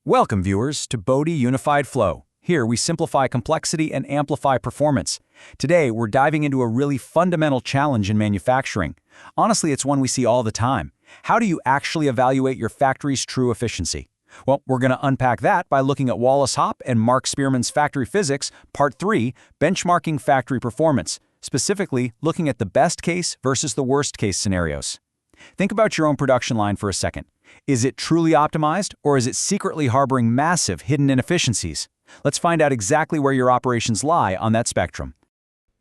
Welcome, viewers, to Bodhi Unified Flow. Here, we simplify complexity and amplify performance. Today, we're diving into a really fundamental challenge in manufacturing. Honestly, it's one we see all the time. How do you actually evaluate your factory's true efficiency? Well, we're going to unpack that by looking at Wallace Hopp and Mark Spearman's Factory Physics, Part 3, Benchmarking Factory Performance, specifically looking at the best case versus the worst case scenarios. Think about your own production line for a second. Is it truly optimized, or is it secretly harboring massive hidden inefficiencies? Let's find out exactly where your operations lie on that spectrum.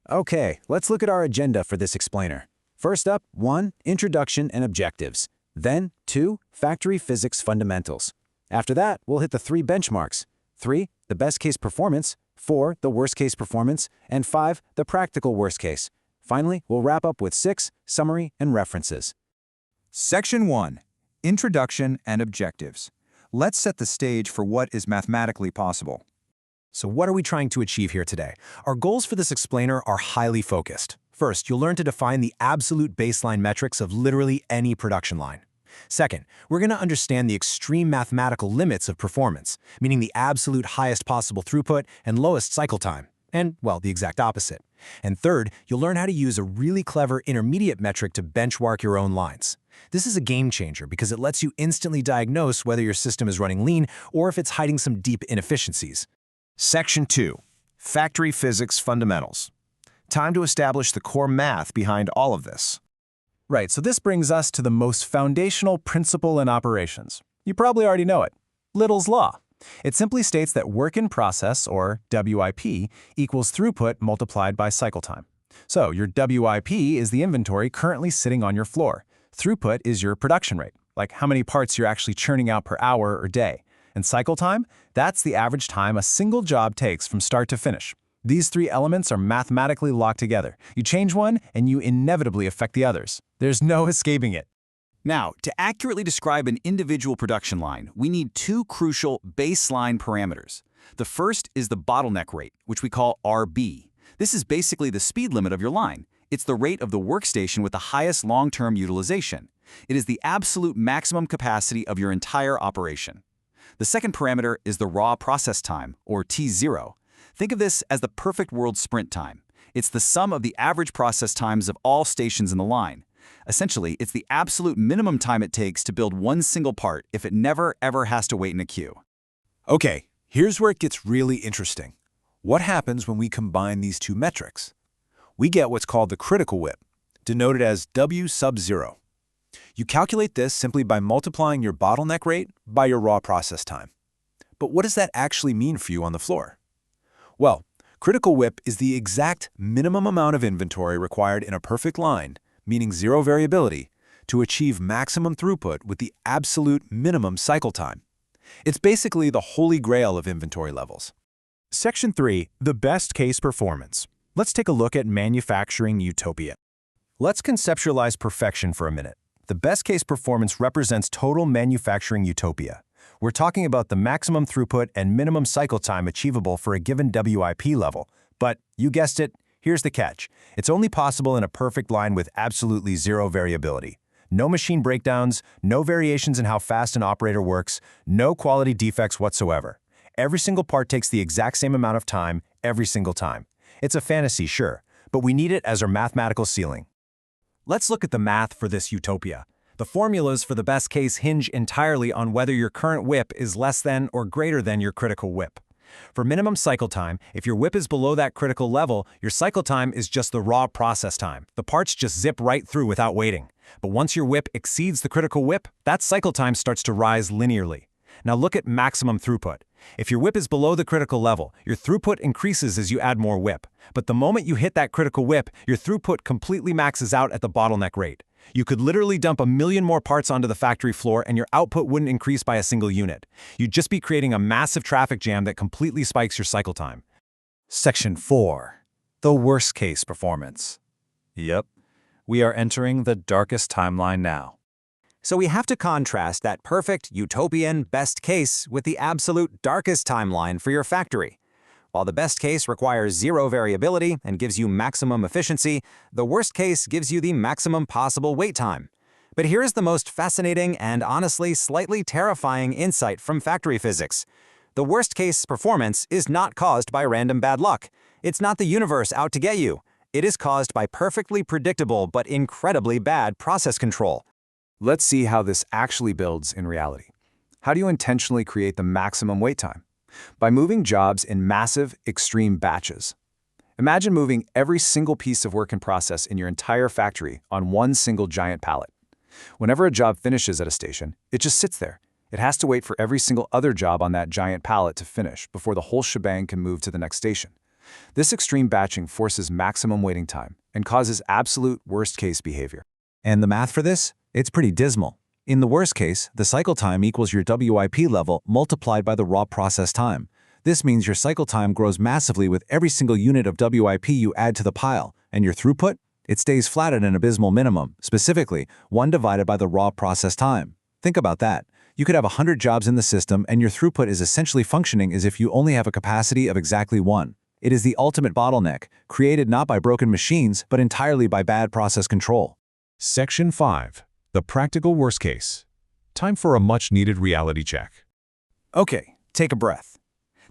Okay, let's look at our agenda for this explainer. First up, 1. Introduction and objectives. Then, 2. Factory physics fundamentals. After that, we'll hit the 3 benchmarks. 3. The best case performance. 4. The worst case performance. And 5. The practical worst case. Finally, we'll wrap up with 6. Summary and references. Section 1. Introduction and objectives. Let's set the stage for what is mathematically possible. So what are we trying to achieve here today? Our goals for this explainer are highly focused. First, you'll learn to define the absolute baseline metrics of literally any production line. Second, we're going to understand the extreme mathematical limits of performance, meaning the absolute highest possible throughput and lowest cycle time, and, well, the exact opposite. And third, you'll learn how to use a really clever intermediate metric to benchmark your own lines. This is a game changer because it lets you instantly diagnose whether your system is running lean or if it's hiding some deep inefficiencies. Section 2. Factory Physics Fundamentals. Time to establish the core math behind all of this. Right, so this brings us to the most foundational principle in operations. You probably already know it. Little's Law. It simply states that work in process, or WIP, equals throughput multiplied by cycle time. So your WIP is the inventory currently sitting on your floor. Throughput is your production rate, like how many parts you're actually churning out per hour or day. And cycle time, that's the average time a single job takes from start to finish. These 3 elements are mathematically locked together. You change one, and you inevitably affect the others. There's no escaping it. Now, to accurately describe an individual production line, we need 2 crucial baseline parameters. The first is the bottleneck rate, which we call RB. This is basically the speed limit of your line. It's the rate of the workstation with the highest long-term utilization. It is the absolute maximum capacity of your entire operation. The second parameter is the raw process time, or T0. Think of this as the perfect world sprint time. It's the sum of the average process times of all stations in the line. Essentially, it's the absolute minimum time it takes to build one single part if it never, ever has to wait in a queue. Okay, here's where it gets really interesting. What happens when we combine these 2 metrics? We get what's called the critical WIP, denoted as W sub 0. You calculate this simply by multiplying your bottleneck rate by your raw process time. But what does that actually mean for you on the floor? Well, critical WIP is the exact minimum amount of inventory required in a perfect line, meaning 0 variability, to achieve maximum throughput with the absolute minimum cycle time. It's basically the holy grail of inventory levels. Section 3. The best case performance. Let's take a look at manufacturing utopia. Let's conceptualize perfection for a minute. The best case performance represents total manufacturing utopia. We're talking about the maximum throughput and minimum cycle time achievable for a given WIP level. But, you guessed it, here's the catch. It's only possible in a perfect line with absolutely 0 variability. No machine breakdowns, no variations in how fast an operator works, no quality defects whatsoever. Every single part takes the exact same amount of time, every single time. It's a fantasy, sure, but we need it as our mathematical ceiling. Let's look at the math for this utopia. The formulas for the best case hinge entirely on whether your current WIP is less than or greater than your critical WIP. For minimum cycle time, if your WIP is below that critical level, your cycle time is just the raw process time. The parts just zip right through without waiting. But once your WIP exceeds the critical WIP, that cycle time starts to rise linearly. Now look at maximum throughput. If your WIP is below the critical level, your throughput increases as you add more WIP. But the moment you hit that critical WIP, your throughput completely maxes out at the bottleneck rate. You could literally dump 1,000,000 more parts onto the factory floor and your output wouldn't increase by a single unit. You'd just be creating a massive traffic jam that completely spikes your cycle time. Section 4. The worst case performance. Yep, we are entering the darkest timeline now. So we have to contrast that perfect, utopian best case with the absolute darkest timeline for your factory. While the best case requires 0 variability and gives you maximum efficiency, the worst case gives you the maximum possible wait time. But here's the most fascinating and honestly slightly terrifying insight from factory physics. The worst-case performance is not caused by random bad luck. It's not the universe out to get you. It is caused by perfectly predictable but incredibly bad process control. Let's see how this actually builds in reality. How do you intentionally create the maximum wait time? By moving jobs in massive, extreme batches. Imagine moving every single piece of work in process in your entire factory on one single giant pallet. Whenever a job finishes at a station, it just sits there. It has to wait for every single other job on that giant pallet to finish before the whole shebang can move to the next station. This extreme batching forces maximum waiting time and causes absolute worst-case behavior. And the math for this? It's pretty dismal. In the worst case, the cycle time equals your WIP level multiplied by the raw process time. This means your cycle time grows massively with every single unit of WIP you add to the pile, and your throughput? It stays flat at an abysmal minimum, specifically 1 divided by the raw process time. Think about that. You could have 100 jobs in the system and your throughput is essentially functioning as if you only have a capacity of exactly 1. It is the ultimate bottleneck, created not by broken machines, but entirely by bad process control. Section 5. The practical worst case. Time for a much-needed reality check. Okay, take a breath.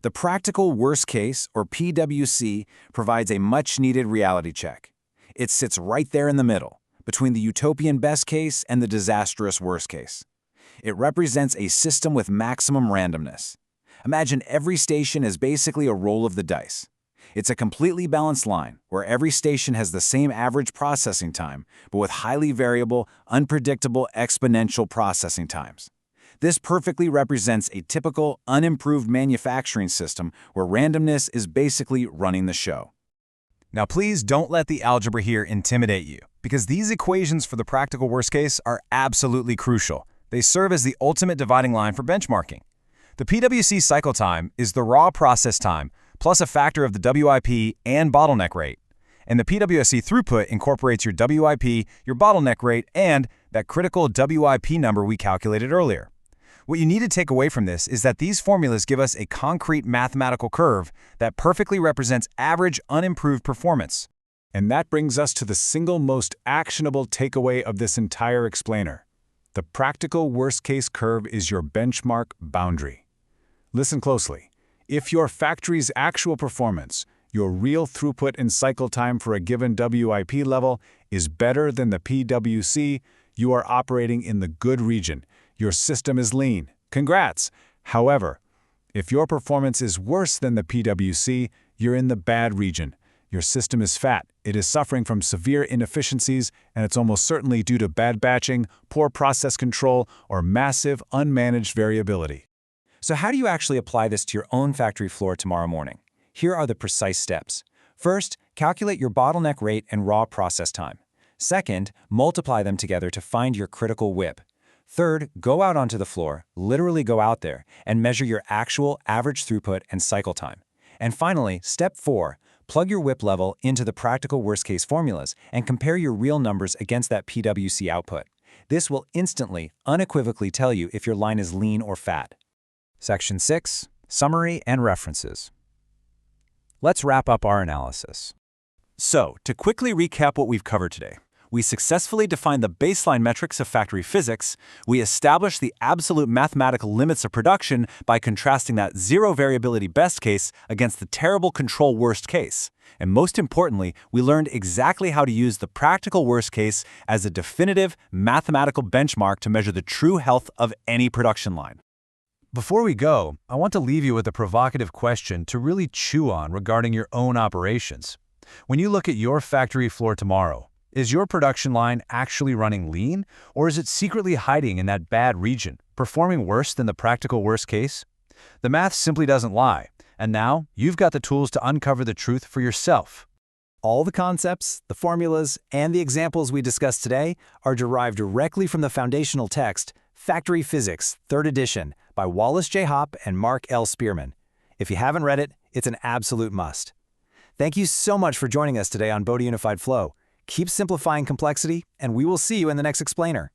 The practical worst case, or PWC, provides a much-needed reality check. It sits right there in the middle, between the utopian best case and the disastrous worst case. It represents a system with maximum randomness. Imagine every station is basically a roll of the dice. It's a completely balanced line, where every station has the same average processing time, but with highly variable, unpredictable exponential processing times. This perfectly represents a typical, unimproved manufacturing system where randomness is basically running the show. Now please don't let the algebra here intimidate you, because these equations for the practical worst case are absolutely crucial. They serve as the ultimate dividing line for benchmarking. The PWC cycle time is the raw process time plus a factor of the WIP and bottleneck rate. And the PWC throughput incorporates your WIP, your bottleneck rate, and that critical WIP number we calculated earlier. What you need to take away from this is that these formulas give us a concrete mathematical curve that perfectly represents average unimproved performance. And that brings us to the single most actionable takeaway of this entire explainer. The practical worst-case curve is your benchmark boundary. Listen closely. If your factory's actual performance, your real throughput and cycle time for a given WIP level, is better than the PWC, you are operating in the good region. Your system is lean. Congrats! However, if your performance is worse than the PWC, you're in the bad region. Your system is fat, it is suffering from severe inefficiencies, and it's almost certainly due to bad batching, poor process control, or massive unmanaged variability. So how do you actually apply this to your own factory floor tomorrow morning? Here are the precise steps. First, calculate your bottleneck rate and raw process time. Second, multiply them together to find your critical WIP. Third, go out onto the floor, literally go out there, and measure your actual average throughput and cycle time. And finally, step 4, plug your WIP level into the practical worst-case formulas and compare your real numbers against that PWC output. This will instantly, unequivocally tell you if your line is lean or fat. Section 6. Summary and references. Let's wrap up our analysis. So, to quickly recap what we've covered today, we successfully defined the baseline metrics of factory physics, we established the absolute mathematical limits of production by contrasting that zero variability best case against the terrible control worst case, and most importantly, we learned exactly how to use the practical worst case as a definitive mathematical benchmark to measure the true health of any production line. Before we go, I want to leave you with a provocative question to really chew on regarding your own operations. When you look at your factory floor tomorrow, is your production line actually running lean, or is it secretly hiding in that bad region, performing worse than the practical worst case? The math simply doesn't lie, and now you've got the tools to uncover the truth for yourself. All the concepts, the formulas, and the examples we discussed today are derived directly from the foundational text, Factory Physics, 3rd edition, by Wallace J. Hopp and Mark L. Spearman. If you haven't read it, it's an absolute must. Thank you so much for joining us today on Bodhi Unified Flow. Keep simplifying complexity, and we will see you in the next explainer.